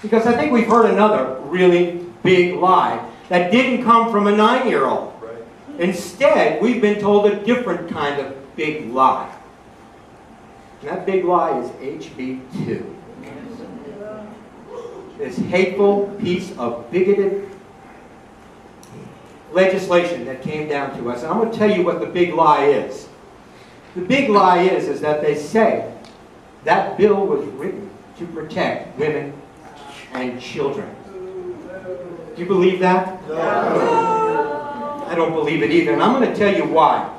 Because I think we've heard another really big lie that didn't come from a 9-year-old. Instead, we've been told a different kind of big lie. And that big lie is HB2. This hateful piece of bigoted legislation that came down to us. And I'm going to tell you what the big lie is. The big lie is that they say that bill was written to protect women and children. Do you believe that? No. I don't believe it either. And I'm going to tell you why.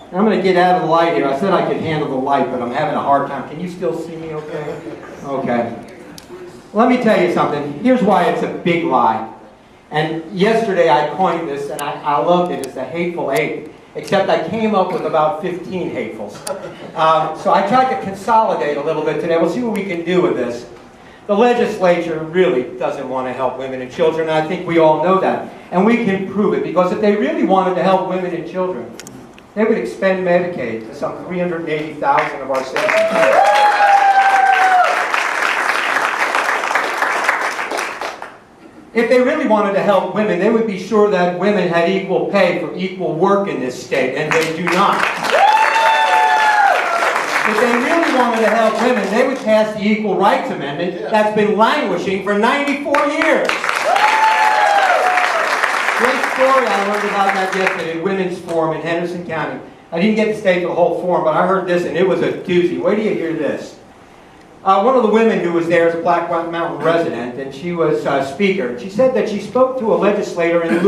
And I'm going to get out of the light here. I said I could handle the light, but I'm having a hard time. Can you still see me okay? Okay. Let me tell you something. Here's why it's a big lie. And yesterday I coined this, and I loved it. It's the hateful eight. Except I came up with about 15 hatefuls. So I tried to consolidate a little bit today. We'll see what we can do with this. The legislature really doesn't want to help women and children, and I think we all know that. And we can prove it, because if they really wanted to help women and children, they would expend Medicaid to some 380,000 of our citizens. If they really wanted to help women, they would be sure that women had equal pay for equal work in this state, and they do not. If they really wanted to help women, they would pass the Equal Rights Amendment that's been languishing for 94 years. Great story I learned about that yesterday at Women's Forum in Henderson County. I didn't get to stay for the whole forum, but I heard this, and it was a doozy. Wait till you hear this. One of the women who was there is a Black Mountain resident, and she was a speaker. She said that she spoke to a legislator in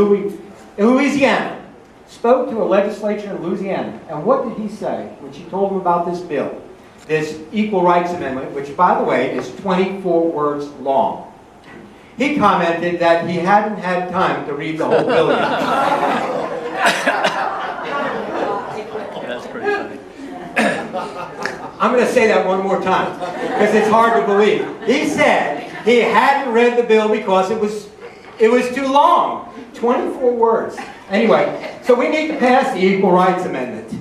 Louisiana. Spoke to a legislature in Louisiana. And what did he say when she told him about this bill? This Equal Rights Amendment, which, by the way, is 24 words long. He commented that he hadn't had time to read the whole bill yet. That's pretty funny. I'm going to say that one more time, because it's hard to believe. He said he hadn't read the bill because it was too long. 24 words. Anyway, so we need to pass the Equal Rights Amendment.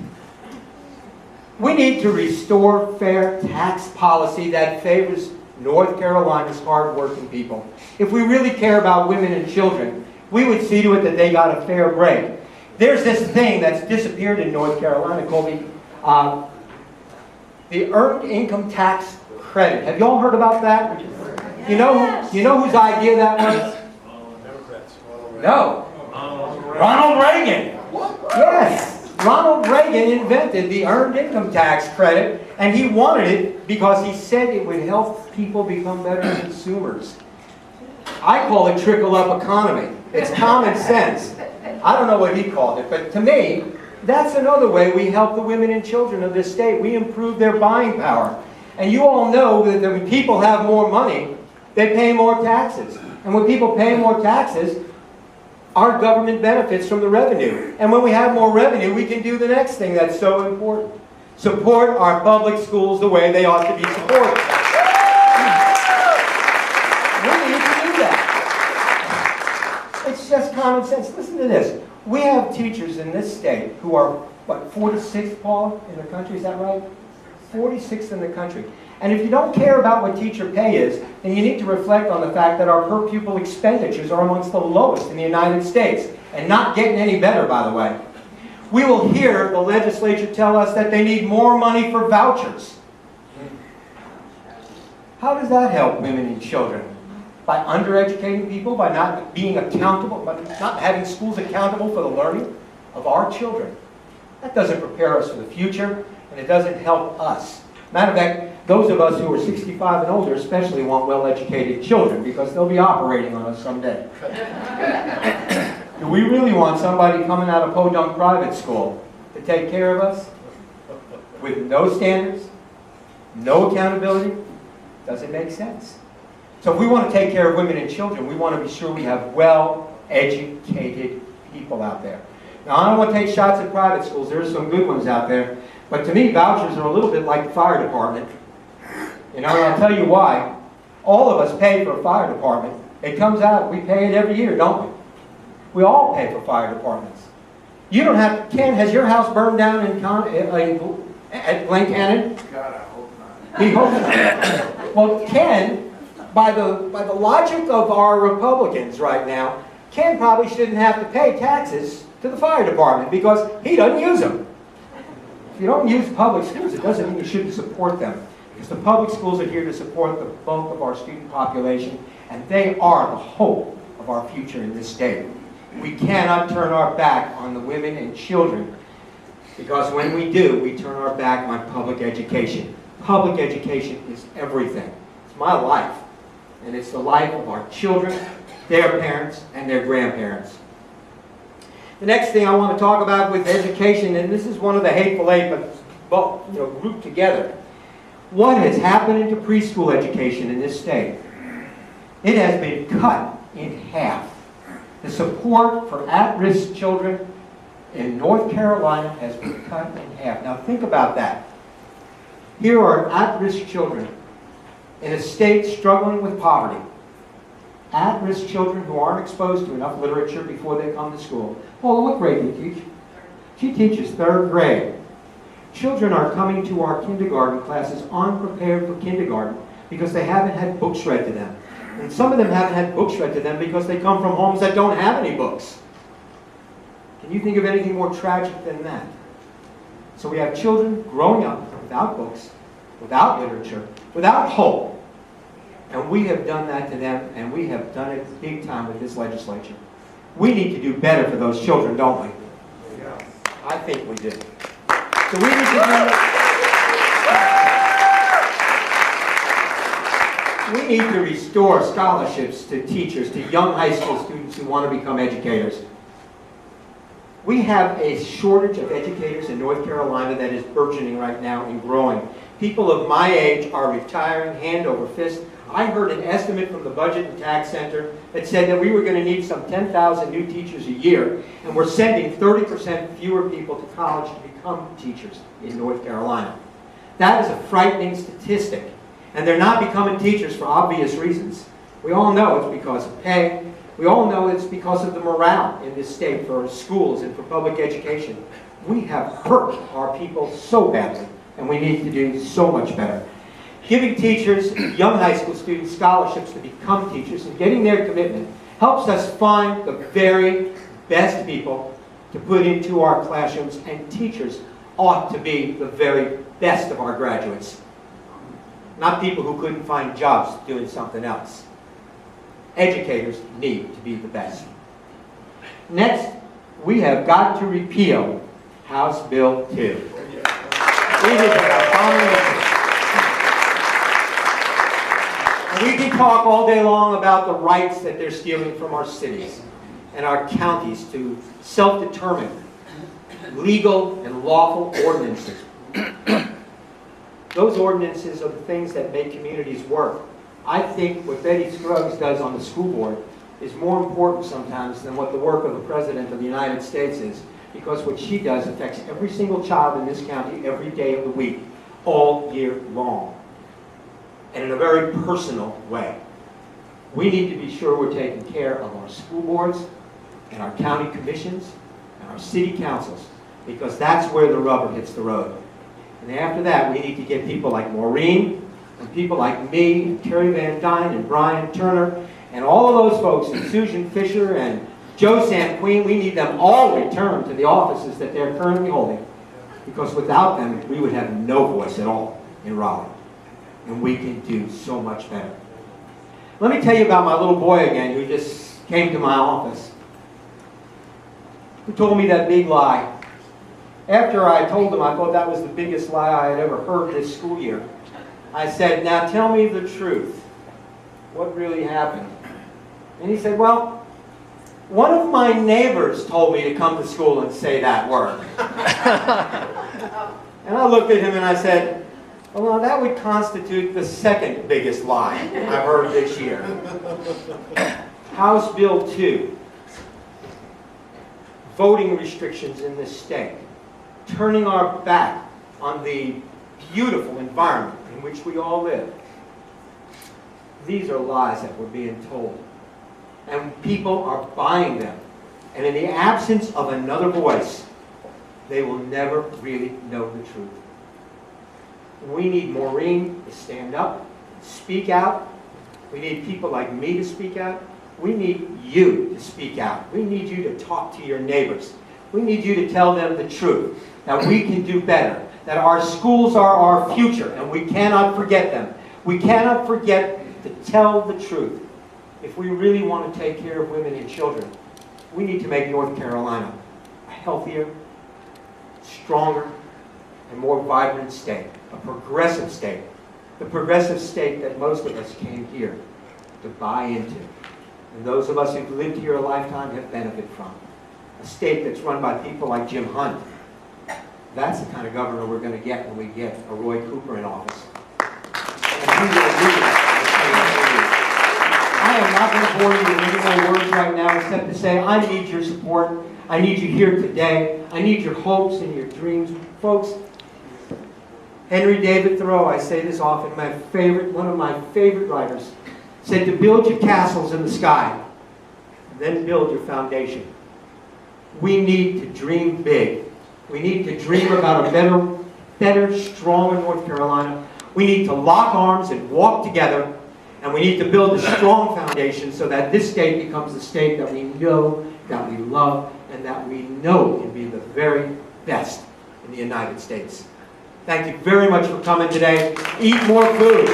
We need to restore fair tax policy that favors North Carolina's hard-working people. If we really care about women and children, we would see to it that they got a fair break. There's this thing that's disappeared in North Carolina called the Earned Income Tax Credit. Have you all heard about that? You know whose idea that was? No. Ronald Reagan. Yes. Ronald Reagan invented the Earned Income Tax Credit, and he wanted it because he said it would help people become better consumers. I call it trickle-up economy. It's common sense. I don't know what he called it, but to me, that's another way we help the women and children of this state. We improve their buying power. And you all know that when people have more money, they pay more taxes. And when people pay more taxes, our government benefits from the revenue. And when we have more revenue, we can do the next thing that's so important. Support our public schools the way they ought to be supported. We need to do that. It's just common sense. Listen to this. We have teachers in this state who are, what, 46th, Paul, in the country? Is that right? 46th in the country. And if you don't care about what teacher pay is, then you need to reflect on the fact that our per pupil expenditures are amongst the lowest in the United States, and not getting any better, by the way. We will hear the legislature tell us that they need more money for vouchers. How does that help women and children? By undereducating people, by not being accountable, by not having schools accountable for the learning of our children. That doesn't prepare us for the future, and it doesn't help us. Matter of fact, those of us who are 65 and older especially want well-educated children, because they'll be operating on us someday. Do we really want somebody coming out of Podunk Private School to take care of us with no standards, no accountability? Doesn't make sense. So if we want to take care of women and children, we want to be sure we have well-educated people out there. Now, I don't want to take shots at private schools. There are some good ones out there. But to me, vouchers are a little bit like the fire department. You know, and I'll tell you why. All of us pay for a fire department. It comes out, we pay it every year, don't we? We all pay for fire departments. You don't have, Ken, has your house burned down at Glen Cannon? God, I hope not. He hopes not. Well, Ken by the logic of our Republicans right now, Ken probably shouldn't have to pay taxes to the fire department because he doesn't use them. If you don't use public schools, it doesn't mean you shouldn't support them. Because the public schools are here to support the bulk of our student population, and they are the hope of our future in this state. We cannot turn our back on the women and children, because when we do, we turn our back on public education. Public education is everything. It's my life, and it's the life of our children, their parents, and their grandparents. The next thing I want to talk about with education, and this is one of the hateful eight, but grouped together. What has happened into preschool education in this state? It has been cut in half. The support for at-risk children in North Carolina has been cut in half. Now think about that. Here are at-risk children in a state struggling with poverty. At-risk children who aren't exposed to enough literature before they come to school. Well, what grade do you teach? She teaches 3rd grade. Children are coming to our kindergarten classes unprepared for kindergarten because they haven't had books read to them. And some of them haven't had books read to them because they come from homes that don't have any books. Can you think of anything more tragic than that? So we have children growing up without books, without literature, without hope. And we have done that to them, and we have done it big time with this legislature. We need to do better for those children, don't we? Yeah. I think we do. So we need to we need to restore scholarships to teachers, to young high school students who want to become educators. We have a shortage of educators in North Carolina that is burgeoning right now and growing. People of my age are retiring hand over fist. I heard an estimate from the Budget and Tax Center that said that we were going to need some 10,000 new teachers a year, and we're sending 30% fewer people to college to become teachers in North Carolina. That is a frightening statistic, and they're not becoming teachers for obvious reasons. We all know it's because of pay. We all know it's because of the morale in this state for schools and for public education. We have hurt our people so badly, and we need to do so much better. Giving teachers, young high school students, scholarships to become teachers and getting their commitment helps us find the very best people to put into our classrooms, and teachers ought to be the very best of our graduates. Not people who couldn't find jobs doing something else. Educators need to be the best. Next, we have got to repeal House Bill 2. It is an abomination. And we can talk all day long about the rights that they're stealing from our cities and our counties to self-determine legal and lawful ordinances. Those ordinances are the things that make communities work. I think what Betty Scruggs does on the school board is more important sometimes than what the work of the President of the United States is, because what she does affects every single child in this county every day of the week, all year long, and in a very personal way. We need to be sure we're taking care of our school boards and our county commissions and our city councils, because that's where the rubber hits the road. And after that, we need to get people like Maureen, and people like me, and Terry Van Dyne, and Brian Turner, and all of those folks, and Susan Fisher, and Joe Sanqueen. We need them all returned to the offices that they're currently holding, because without them, we would have no voice at all in Raleigh. And we can do so much better. Let me tell you about my little boy again, who just came to my office, who told me that big lie. After I told him I thought that was the biggest lie I had ever heard this school year, I said, "Now tell me the truth. What really happened?" And he said, "Well, one of my neighbors told me to come to school and say that word." And I looked at him and I said, "Well, that would constitute the second biggest lie I've heard this year." House Bill 2, voting restrictions in this state, turning our back on the beautiful environment in which we all live. These are lies that we're being told. And people are buying them. And in the absence of another voice, they will never really know the truth. We need Maureen to stand up, speak out, We need people like me to speak out. We need you to speak out. We need you to talk to your neighbors. We need you to tell them the truth, that we can do better, that our schools are our future, and we cannot forget them. We cannot forget to tell the truth. If we really want to take care of women and children, we need to make North Carolina a healthier, stronger, and more vibrant state, a progressive state, the progressive state that most of us came here to buy into. And those of us who've lived here a lifetime have benefited from. A state that's run by people like Jim Hunt. That's the kind of governor we're going to get when we get a Roy Cooper in office. And he will lead us. I am not going to bore you with any more words right now except to say I need your support. I need you here today. I need your hopes and your dreams. Folks, Henry David Thoreau, I say this often, one of my favorite writers, said to build your castles in the sky, then build your foundation. We need to dream big. We need to dream about a better, stronger North Carolina. We need to lock arms and walk together, and we need to build a strong foundation so that this state becomes the state that we know, that we love, and that we know can be the very best in the United States. Thank you very much for coming today. Eat more food.